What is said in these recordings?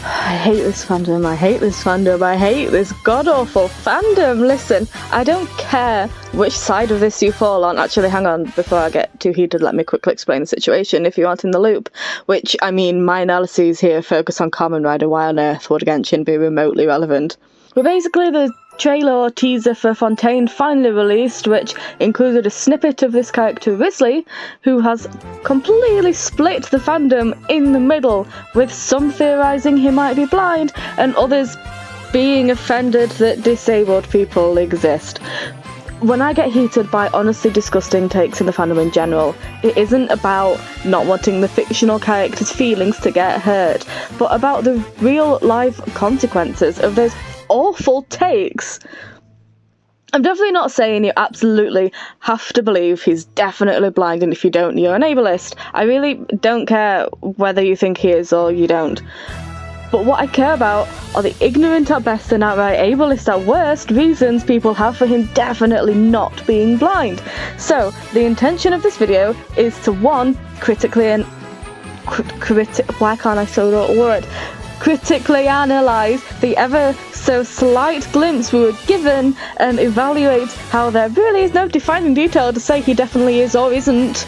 I hate this fandom, I hate this fandom, I hate this god-awful fandom. Listen, I don't care which side of this you fall on. Actually, hang on, before I get too heated, let me quickly explain the situation if you aren't in the loop. Which, I mean, my analyses here focus on Kamen Rider. Why on earth would Genshin be remotely relevant? But basically, the trailer or teaser for Fontaine finally released, which included a snippet of this character Wriothesley, who has completely split the fandom in the middle, with some theorising he might be blind and others being offended that disabled people exist. When I get heated by honestly disgusting takes in the fandom in general, it isn't about not wanting the fictional character's feelings to get hurt, but about the real life consequences of those awful takes. I'm definitely not saying you absolutely have to believe he's definitely blind, and if you don't, you're an ableist. I really don't care whether you think he is or you don't. But what I care about are the ignorant at best and outright ableist at worst reasons people have for him definitely not being blind. So, the intention of this video is to, one, critically analyse the ever so slight glimpse we were given and evaluate how there really is no defining detail to say he definitely is or isn't,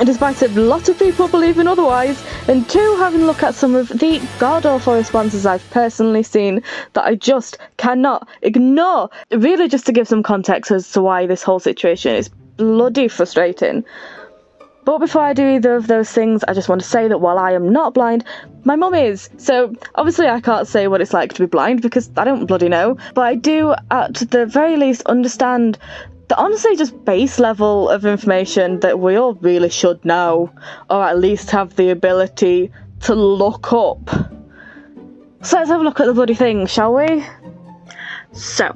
despite a lot of people believing otherwise, and two, having a look at some of the god-awful responses I've personally seen that I just cannot ignore, really just to give some context as to why this whole situation is bloody frustrating. But before I do either of those things, I just want to say that while I am not blind, my mum is. So obviously I can't say what it's like to be blind because I don't bloody know. But I do, at the very least, understand the honestly just base level of information that we all really should know, or at least have the ability to look up. So let's have a look at the bloody thing, shall we? So,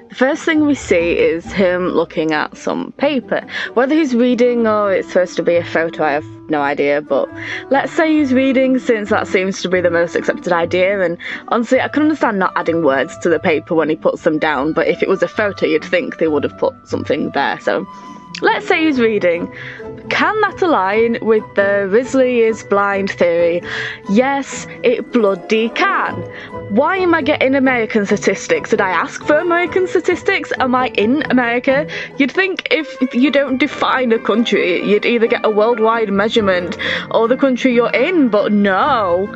the first thing we see is him looking at some paper. Whether he's reading or it's supposed to be a photo, I have no idea, but let's say he's reading, since that seems to be the most accepted idea, and honestly I can understand not adding words to the paper when he puts them down, but if it was a photo you'd think they would have put something there. So let's say he's reading. Can that align with the Wriothesley is blind theory? Yes, it bloody can. Why am I getting American statistics? Did I ask for American statistics? Am I in America? You'd think if you don't define a country, you'd either get a worldwide measurement or the country you're in, but no.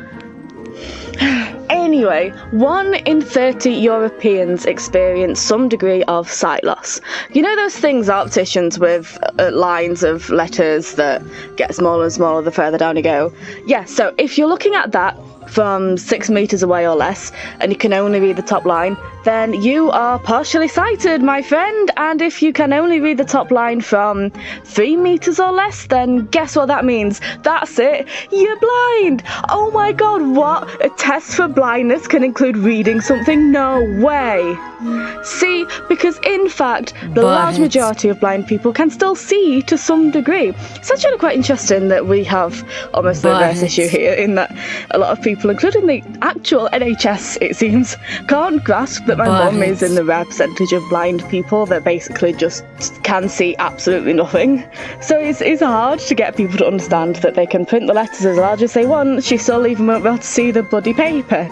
Anyway, 1 in 30 Europeans experience some degree of sight loss. You know those things, opticians, with lines of letters that get smaller and smaller the further down you go? Yeah, so if you're looking at that from 6 meters away or less, and you can only read the top line, then you are partially sighted, my friend. And if you can only read the top line from 3 meters or less, then guess what that means? That's it, you're blind! Oh my god, what? A test for blindness can include reading something? No way! See, because in fact, the large majority of blind people can still see to some degree. It's actually quite interesting that we have almost the reverse issue here, in that a lot of people, including the actual NHS, it seems, can't grasp that my mum is in the rare percentage of blind people that basically just can see absolutely nothing. So it's hard to get people to understand that they can print the letters as large as they want, she still even won't be able to see the bloody paper.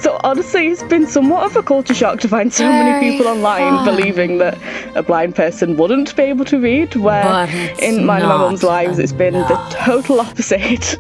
So honestly, it's been somewhat of a culture shock to find so many people online believing that a blind person wouldn't be able to read, where in mine and my mum's lives it's been the total opposite.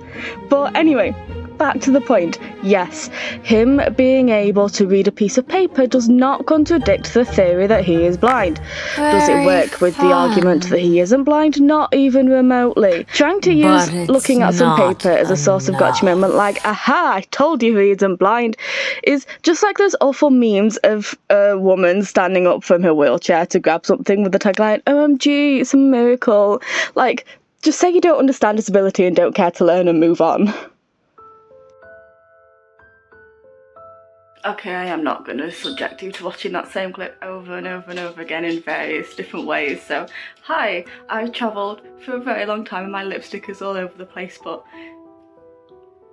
But anyway, back to the point. Yes, him being able to read a piece of paper does not contradict the theory that he is blind. Does it work with the argument that he isn't blind? Not even remotely. Trying to use looking at some paper as a source of gotcha moment, like, aha, I told you he isn't blind, is just like those awful memes of a woman standing up from her wheelchair to grab something with the tagline, OMG, it's a miracle. Like, just say you don't understand disability and don't care to learn and move on. Okay, I am not going to subject you to watching that same clip over and over and over again in various different ways. So, hi, I've travelled for a very long time and my lipstick is all over the place, but...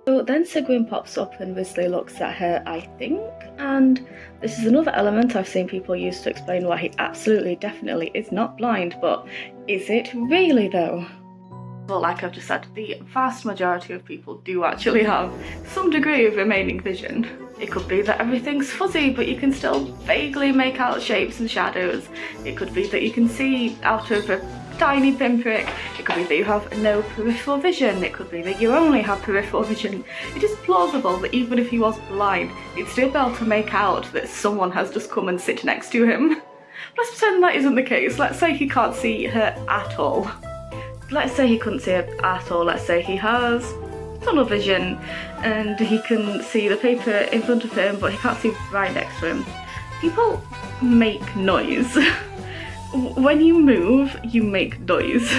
So then Sigwin pops up and Wriothesley looks at her, I think, and this is another element I've seen people use to explain why he absolutely, definitely is not blind, but is it really though? But like I've just said, the vast majority of people do actually have some degree of remaining vision. It could be that everything's fuzzy, but you can still vaguely make out shapes and shadows. It could be that you can see out of a tiny pinprick. It could be that you have no peripheral vision. It could be that you only have peripheral vision. It is plausible that even if he was blind, he'd still be able to make out that someone has just come and sit next to him. Let's pretend that isn't the case. Let's say he can't see her at all. Let's say he couldn't see her at all. Let's say he has tunnel vision and he can see the paper in front of him, but he can't see right next to him. People make noise. When you move, you make noise.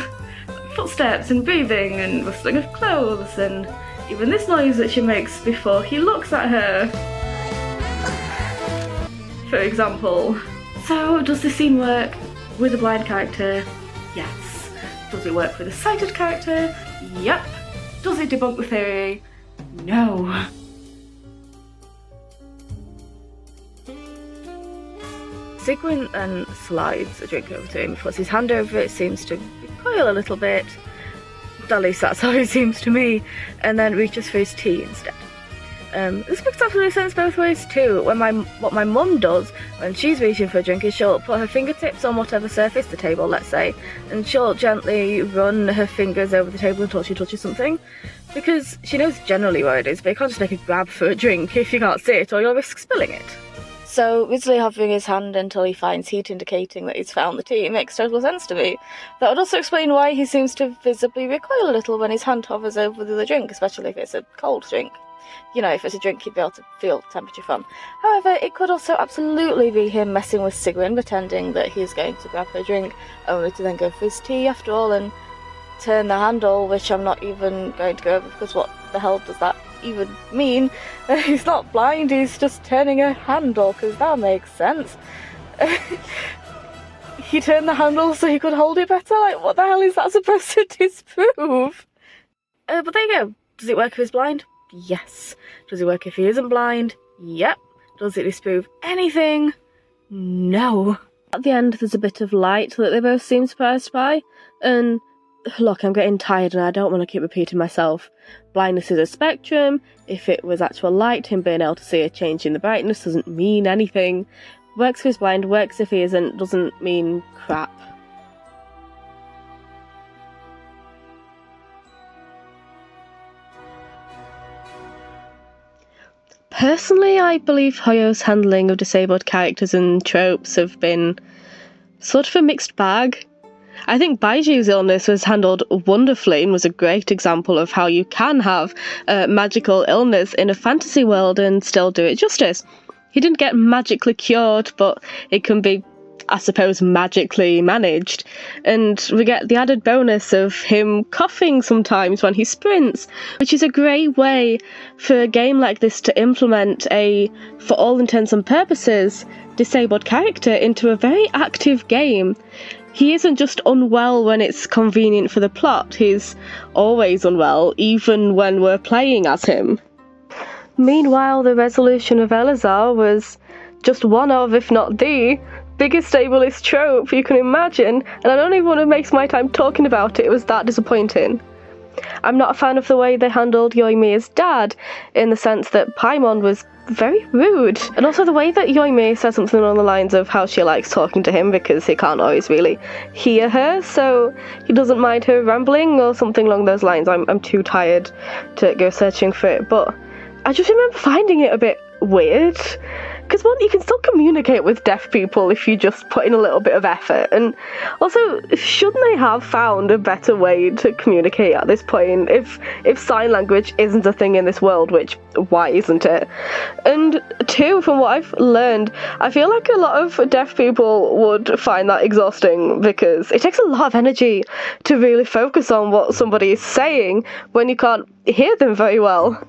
Footsteps and breathing and rustling of clothes, and even this noise that she makes before he looks at her, for example. So, does this scene work with a blind character? Yes. Does it work with a sighted character? Yep. Does it debunk the theory? No. Sigwin then slides a drink over to him, puts his hand over it, seems to recoil a little bit, at least that's how it seems to me, and then reaches for his tea instead. This makes absolute sense both ways too. What my mum does when she's reaching for a drink is she'll put her fingertips on whatever surface the table, let's say, and she'll gently run her fingers over the table until she touches something, because she knows generally where it is, but you can't just make a grab for a drink if you can't see it or you'll risk spilling it. So Wriothesley hovering his hand until he finds heat indicating that he's found the tea makes total sense to me. That would also explain why he seems to visibly recoil a little when his hand hovers over the drink, especially if it's a cold drink. You know, if it's a drink you'd be able to feel temperature from. However, it could also absolutely be him messing with Sigwin, pretending that he's going to grab her drink, only to then go for his tea after all and turn the handle, which I'm not even going to go over, because what the hell does that even mean? He's not blind, he's just turning a handle, because that makes sense. He turned the handle so he could hold it better? Like, what the hell is that supposed to disprove? But there you go. Does it work if he's blind? Yes. Does it work if he isn't blind? Yep. Does it disprove anything? No. At the end, there's a bit of light that they both seem surprised by, and look, I'm getting tired and I don't want to keep repeating myself. Blindness is a spectrum. If it was actual light, him being able to see a change in the brightness doesn't mean anything. Works if he's blind, works if he isn't, doesn't mean crap. Personally, I believe Hoyo's handling of disabled characters and tropes have been sort of a mixed bag. I think Baiju's illness was handled wonderfully and was a great example of how you can have a magical illness in a fantasy world and still do it justice. He didn't get magically cured, but it can be, I suppose, magically managed. And we get the added bonus of him coughing sometimes when he sprints, which is a great way for a game like this to implement a, for all intents and purposes, disabled character into a very active game. He isn't just unwell when it's convenient for the plot, he's always unwell, even when we're playing as him. Meanwhile, the resolution of Elazar was just one of, if not the, biggest ableist trope you can imagine, and I don't even want to waste my time talking about it, it was that disappointing. I'm not a fan of the way they handled Yoimiya's dad, in the sense that Paimon was very rude. And also the way that Yoimiya says something along the lines of how she likes talking to him because he can't always really hear her, so he doesn't mind her rambling or something along those lines. I'm too tired to go searching for it, but I just remember finding it a bit weird. Because one, you can still communicate with deaf people if you just put in a little bit of effort, and also, shouldn't they have found a better way to communicate at this point? If sign language isn't a thing in this world, which, why isn't it? And two, from what I've learned, I feel like a lot of deaf people would find that exhausting, because it takes a lot of energy to really focus on what somebody is saying when you can't hear them very well.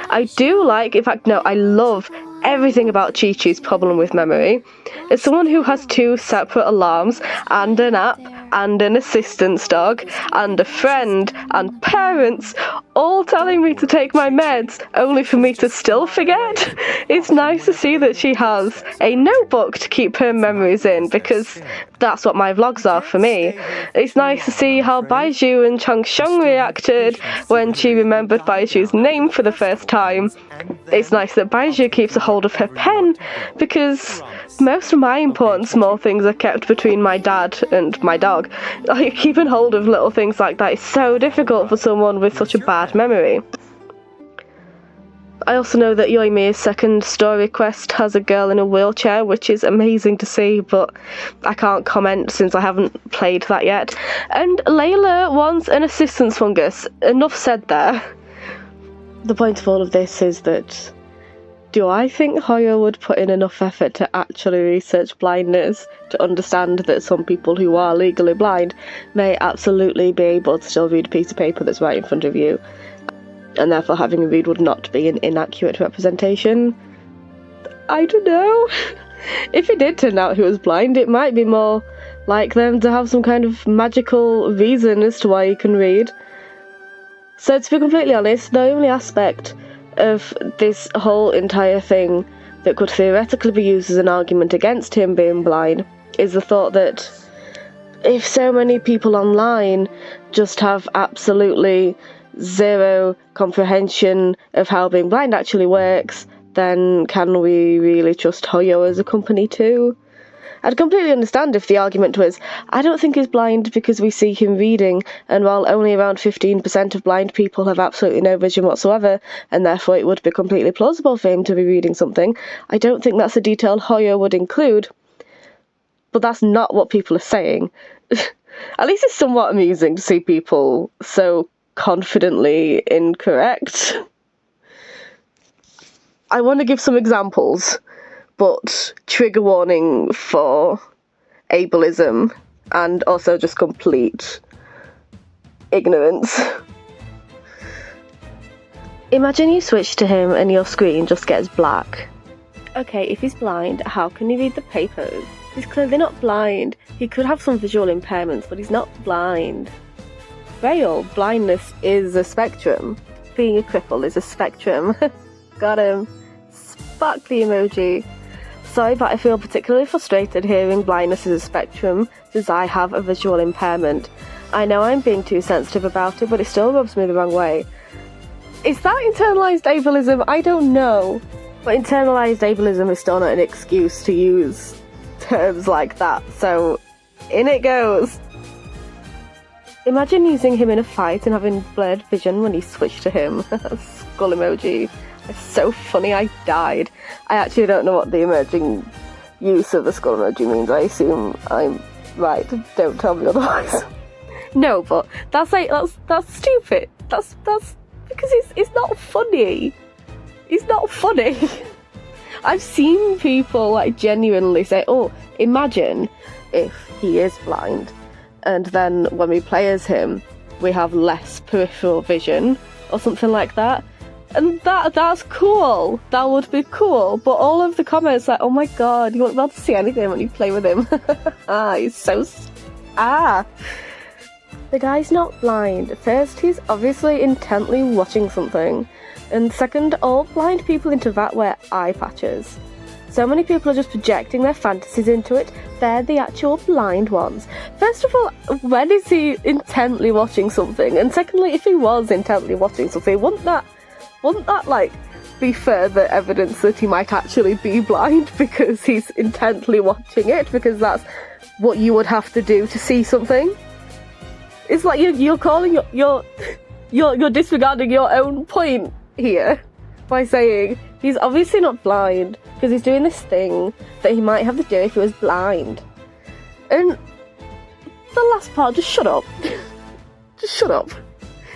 I do like, in fact, no, I love everything about Chi-Chi's problem with memory. As someone who has two separate alarms and an app, and an assistance dog and a friend and parents all telling me to take my meds only for me to still forget. It's nice to see that she has a notebook to keep her memories in, because that's what my vlogs are for me. It's nice to see how Baiju and Changsheng reacted when she remembered Baiju's name for the first time. It's nice that Baiju keeps a hold of her pen, because most of my important small things are kept between my dad and my dog. Like, keeping hold of little things like that is so difficult for someone with such a bad memory. I also know that Yoimi's second story quest has a girl in a wheelchair, which is amazing to see, but I can't comment since I haven't played that yet. And Layla wants an assistance fungus. Enough said there. The point of all of this is that, do I think Hoyo would put in enough effort to actually research blindness to understand that some people who are legally blind may absolutely be able to still read a piece of paper that's right in front of you, and therefore having a read would not be an inaccurate representation? I don't know. If it did turn out he was blind, it might be more like them to have some kind of magical reason as to why he can read. So to be completely honest, the only aspect of this whole entire thing that could theoretically be used as an argument against him being blind is the thought that if so many people online just have absolutely zero comprehension of how being blind actually works, then can we really trust Hoyo as a company too? I'd completely understand if the argument was, I don't think he's blind because we see him reading, and while only around 15% of blind people have absolutely no vision whatsoever, and therefore it would be completely plausible for him to be reading something, I don't think that's a detail Hoyo would include. But that's not what people are saying. At least it's somewhat amusing to see people so confidently incorrect. I want to give some examples, but trigger warning for ableism and also just complete ignorance. Imagine you switch to him and your screen just gets black. Okay, if he's blind, how can he read the papers? He's clearly not blind. He could have some visual impairments, but he's not blind. Braille, blindness is a spectrum. Being a cripple is a spectrum. Got him. Sparkly emoji. Sorry, but I feel particularly frustrated hearing blindness is a spectrum, since I have a visual impairment. I know I'm being too sensitive about it, but it still rubs me the wrong way. Is that internalised ableism? I don't know. But internalised ableism is still not an excuse to use terms like that, so in it goes. Imagine using him in a fight and having blurred vision when you switch to him. Skull emoji. It's so funny, I died. I actually don't know what the emerging use of the skull emoji means. I assume I'm right. Don't tell me otherwise. No, but that's stupid. That's because it's not funny. It's not funny. I've seen people like genuinely say, oh, imagine if he is blind, and then when we play as him, we have less peripheral vision, or something like that. And that's cool. That would be cool. But all of the comments like, oh my god, you won't be able to see anything when you play with him. He's so... The guy's not blind. First, he's obviously intently watching something. And second, all blind people into that wear eye patches. So many people are just projecting their fantasies into it. They're the actual blind ones. First of all, when is he intently watching something? And secondly, if he was intently watching something, wouldn't that like be further evidence that he might actually be blind because he's intently watching it, because that's what you would have to do to see something? It's like you're calling you're disregarding your own point here by saying he's obviously not blind because he's doing this thing that he might have to do if he was blind. And the last part, just shut up. Just shut up.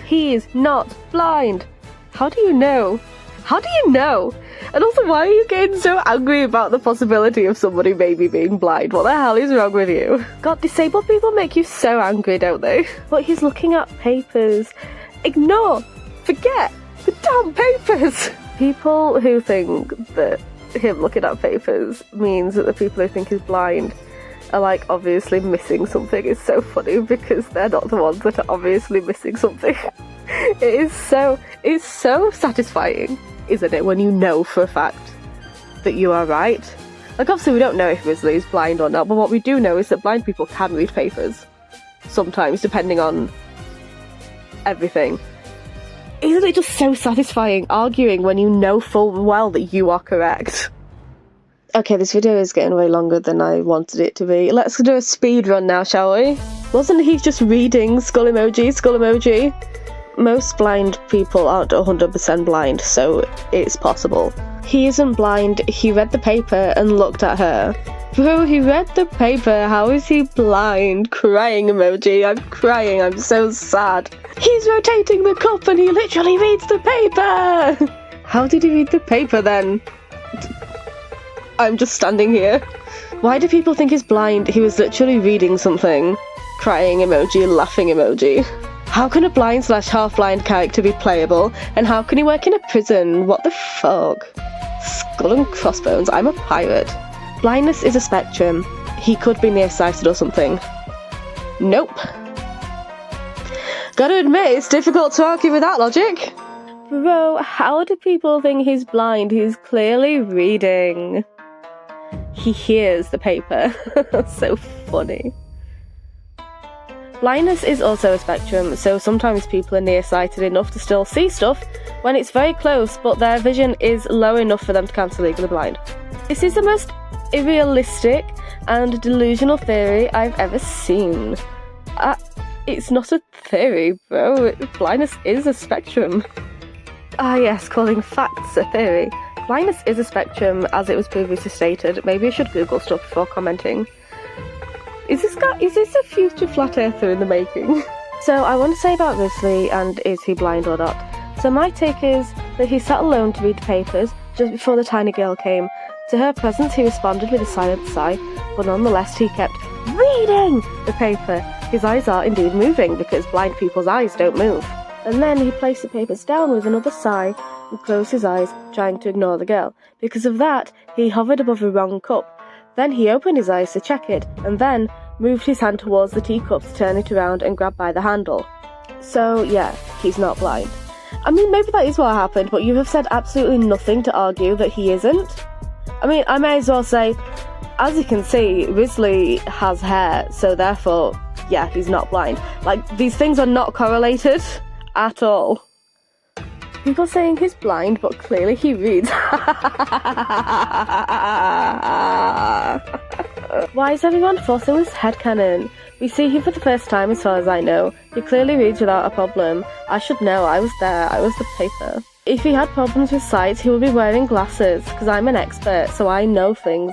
He's not blind. How do you know? How do you know? And also, why are you getting so angry about the possibility of somebody maybe being blind? What the hell is wrong with you? God, disabled people make you so angry, don't they? But he's looking at papers. Ignore! Forget! The damn papers! People who think that him looking at papers means that the people who think he's blind are like obviously missing something is so funny because they're not the ones that are obviously missing something. It's so satisfying, isn't it, when you know for a fact that you are right? Like, obviously we don't know if Wriothesley is blind or not, but what we do know is that blind people can read papers. Sometimes, depending on everything. Isn't it just so satisfying arguing when you know full well that you are correct? Okay, this video is getting way longer than I wanted it to be. Let's do a speed run now, shall we? Wasn't he just reading skull emoji, skull emoji? Most blind people aren't 100% blind, so it's possible. He isn't blind, he read the paper and looked at her. Bro, he read the paper, how is he blind? Crying emoji, I'm crying, I'm so sad. He's rotating the cup and he literally reads the paper! How did he read the paper then? I'm just standing here. Why do people think he's blind? He was literally reading something. Crying emoji, laughing emoji. How can a blind/half-blind character be playable? And how can he work in a prison? What the fuck? Skull and crossbones, I'm a pirate. Blindness is a spectrum. He could be nearsighted or something. Nope. Gotta admit, it's difficult to argue with that logic. Bro, how do people think he's blind? He's clearly reading. He hears the paper. So funny. Blindness is also a spectrum, so sometimes people are nearsighted enough to still see stuff when it's very close, but their vision is low enough for them to count as legally blind. This is the most unrealistic and delusional theory I've ever seen. It's not a theory, bro. Blindness is a spectrum. Ah yes, calling facts a theory. Blindness is a spectrum, as it was previously stated. Maybe I should Google stuff before commenting. Is this a future flat earther in the making? So I want to say about Wriothesley and is he blind or not. So my take is that he sat alone to read the papers just before the tiny girl came. To her presence he responded with a silent sigh, but nonetheless he kept reading the paper. His eyes are indeed moving because blind people's eyes don't move. And then he placed the papers down with another sigh and closed his eyes, trying to ignore the girl. Because of that, he hovered above the wrong cup. Then he opened his eyes to check it, and then moved his hand towards the teacup to turn it around and grab by the handle. So yeah, he's not blind. I mean, maybe that is what happened, but you have said absolutely nothing to argue that he isn't. I mean, I may as well say, as you can see, Wriothesley has hair, so therefore, yeah, he's not blind. Like, these things are not correlated at all. People saying he's blind, but clearly he reads. Why is everyone forcing this headcanon? We see him for the first time as far as I know. He clearly reads without a problem. I should know, I was there, I was the paper. If he had problems with sight, he would be wearing glasses, because I'm an expert, so I know things.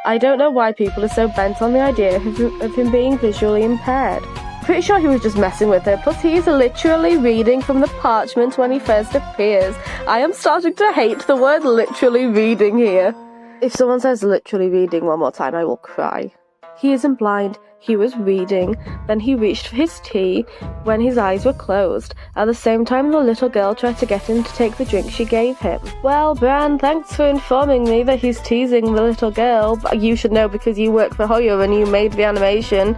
I don't know why people are so bent on the idea of him being visually impaired. Pretty sure he was just messing with her, plus he is literally reading from the parchment when he first appears. I am starting to hate the word literally reading here. If someone says literally reading one more time, I will cry. He isn't blind, he was reading, then he reached for his tea when his eyes were closed. At the same time, the little girl tried to get him to take the drink she gave him. Well, Bran, thanks for informing me that he's teasing the little girl, but you should know because you work for Hoyo and you made the animation.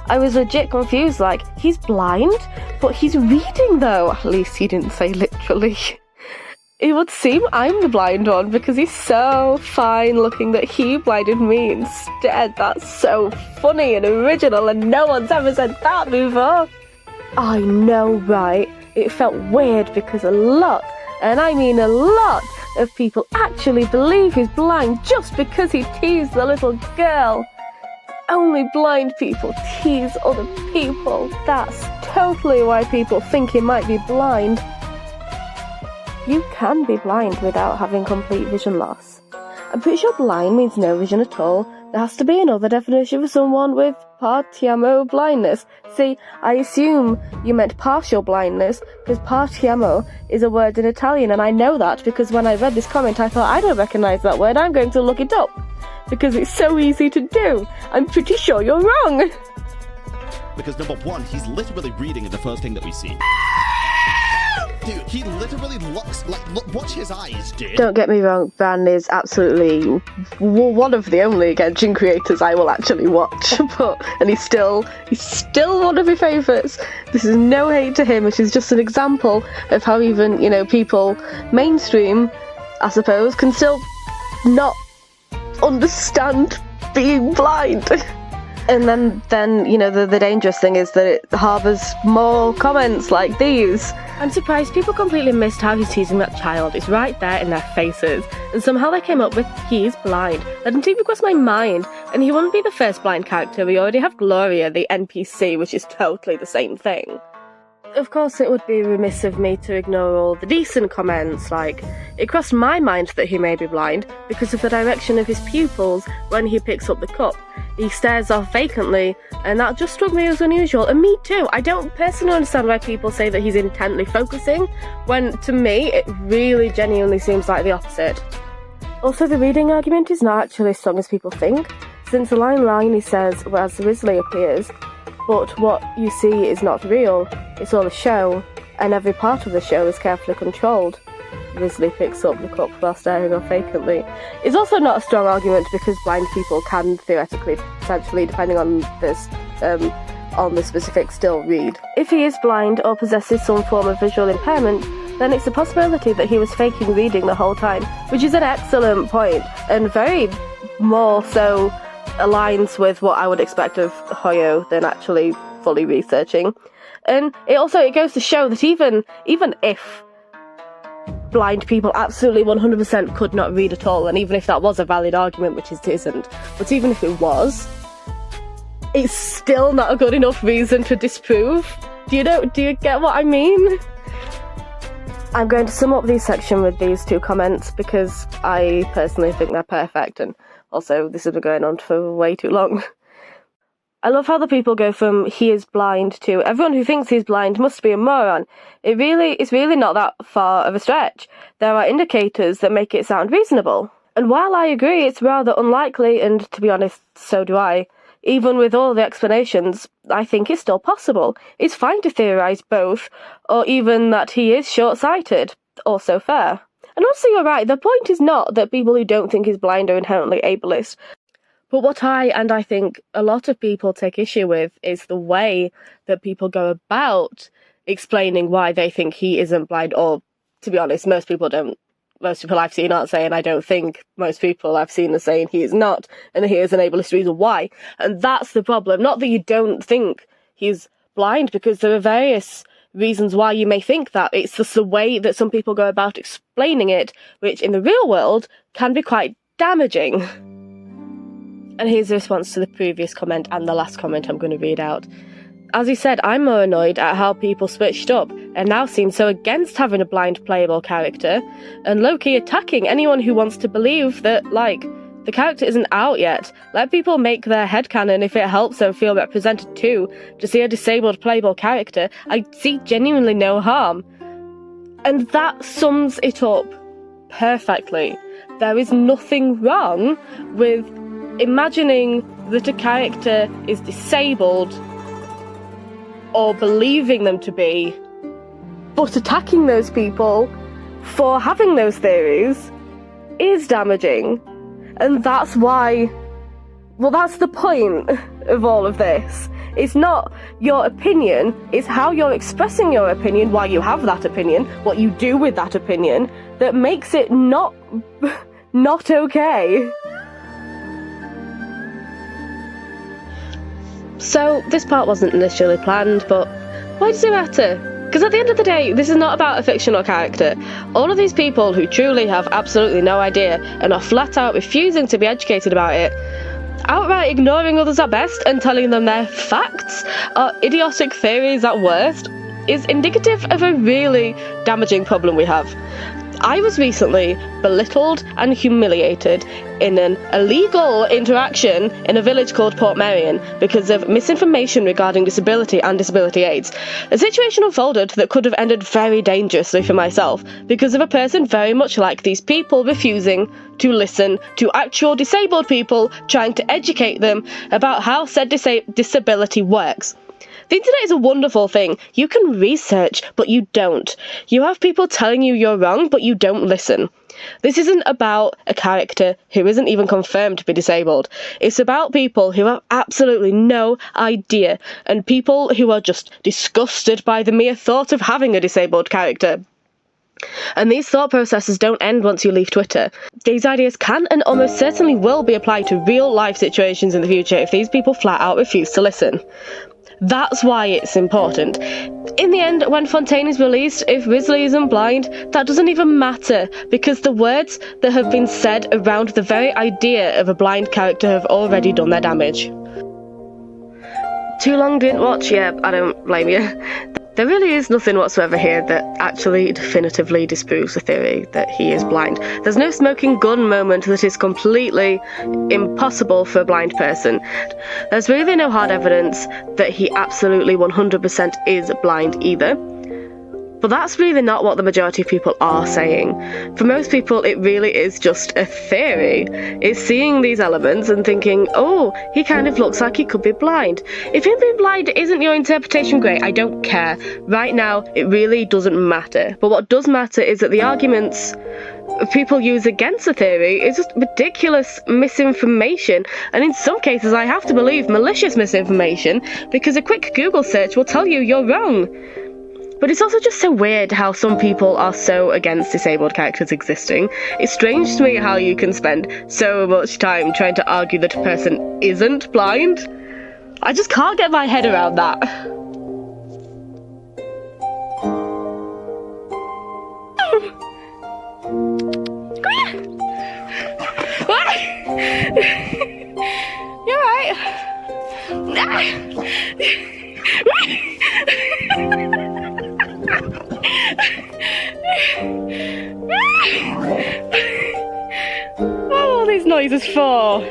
I was legit confused, like, he's blind? But he's reading though! At least he didn't say literally. It would seem I'm the blind one because he's so fine looking that he blinded me instead. That's so funny and original and no one's ever said that before. I know, right? It felt weird because a lot, and I mean a lot, of people actually believe he's blind just because he teased the little girl. Only blind people tease other people. That's totally why people think he might be blind. You can be blind without having complete vision loss. I'm pretty sure blind means no vision at all. There has to be another definition for someone with partiamo blindness. See, I assume you meant partial blindness, because partiamo is a word in Italian, and I know that because when I read this comment I thought, I don't recognise that word, I'm going to look it up. Because it's so easy to do. I'm pretty sure you're wrong. Because number one, he's literally reading the first thing that we see. Dude, he literally looks like, watch his eyes, dude. Don't get me wrong, Bran is absolutely one of the only Genshin creators I will actually watch, and he's still one of my favourites. This is no hate to him, it is just an example of how even, people mainstream, I suppose, can still not understand being blind. And then the dangerous thing is that it harbours more comments like these. I'm surprised people completely missed how he's teasing that child. It's right there in their faces. And somehow they came up with, he is blind. That didn't even cross my mind. And he wouldn't be the first blind character. We already have Gloria, the NPC, which is totally the same thing. Of course, it would be remiss of me to ignore all the decent comments, like, it crossed my mind that he may be blind because of the direction of his pupils when he picks up the cup. He stares off vacantly, and that just struck me as unusual, and me too. I don't personally understand why people say that he's intently focusing, when, to me, it really genuinely seems like the opposite. Also, the reading argument is not actually as strong as people think, since the line he says, as Wriothesley appears, but what you see is not real, it's all a show, and every part of the show is carefully controlled. Wriothesley picks up the cup while staring off vacantly. It's also not a strong argument because blind people can theoretically, potentially, depending on this, on the specific, still read. If he is blind or possesses some form of visual impairment, then it's a possibility that he was faking reading the whole time, which is an excellent point, and very more so aligns with what I would expect of Hoyo than actually fully researching. And it goes to show that even if blind people absolutely 100% could not read at all, and even if that was a valid argument, which it isn't, but even if it was, it's still not a good enough reason to disprove. Do you get what I mean? I'm going to sum up this section with these two comments because I personally think they're perfect, and also this has been going on for way too long. I love how the people go from he is blind to everyone who thinks he's blind must be a moron. It's really not that far of a stretch. There are indicators that make it sound reasonable. And while I agree it's rather unlikely, and to be honest, so do I, even with all the explanations, I think it's still possible. It's fine to theorise both, or even that he is short-sighted. Also fair. And also you're right, the point is not that people who don't think he's blind are inherently ableist. But what I think a lot of people take issue with is the way that people go about explaining why they think he isn't blind, or, to be honest, most people I've seen aren't saying I don't think, most people I've seen are saying he is not, and here's an ableist reason why. And that's the problem, not that you don't think he's blind, because there are various reasons why you may think that. It's just the way that some people go about explaining it, which in the real world can be quite damaging. And here's the response to the previous comment and the last comment I'm going to read out. As he said, I'm more annoyed at how people switched up and now seem so against having a blind playable character, and low-key attacking anyone who wants to believe that, the character isn't out yet. Let people make their headcanon if it helps them feel represented too. To see a disabled playable character, I see genuinely no harm. And that sums it up perfectly. There is nothing wrong with imagining that a character is disabled or believing them to be, but attacking those people for having those theories is damaging. And that's why, that's the point of all of this. It's not your opinion, it's how you're expressing your opinion, why you have that opinion, what you do with that opinion, that makes it not okay. So, this part wasn't initially planned, but why does it matter? Because at the end of the day, this is not about a fictional character. All of these people who truly have absolutely no idea and are flat out refusing to be educated about it, outright ignoring others at best and telling them their facts are idiotic theories at worst, is indicative of a really damaging problem we have. I was recently belittled and humiliated in an illegal interaction in a village called Portmeirion because of misinformation regarding disability and disability aids. A situation unfolded that could have ended very dangerously for myself because of a person very much like these people refusing to listen to actual disabled people trying to educate them about how said disability works. The internet is a wonderful thing. You can research, but you don't. You have people telling you you're wrong, but you don't listen. This isn't about a character who isn't even confirmed to be disabled. It's about people who have absolutely no idea, and people who are just disgusted by the mere thought of having a disabled character. And these thought processes don't end once you leave Twitter. These ideas can and almost certainly will be applied to real life situations in the future if these people flat out refuse to listen. That's why it's important. In the end, when Fontaine is released, if Wriothesley isn't blind, that doesn't even matter, because the words that have been said around the very idea of a blind character have already done their damage. Too long didn't watch? Yeah, I don't blame you. There really is nothing whatsoever here that actually definitively disproves the theory that he is blind. There's no smoking gun moment that is completely impossible for a blind person. There's really no hard evidence that he absolutely 100% is blind either. But that's really not what the majority of people are saying. For most people, it really is just a theory. It's seeing these elements and thinking, oh, he kind of looks like he could be blind. If him being blind isn't your interpretation, great, I don't care. Right now, it really doesn't matter. But what does matter is that the arguments people use against the theory is just ridiculous misinformation, and in some cases I have to believe malicious misinformation, because a quick Google search will tell you you're wrong. But it's also just so weird how some people are so against disabled characters existing. It's strange to me how you can spend so much time trying to argue that a person isn't blind. I just can't get my head around that. You're right. What are all these noises for?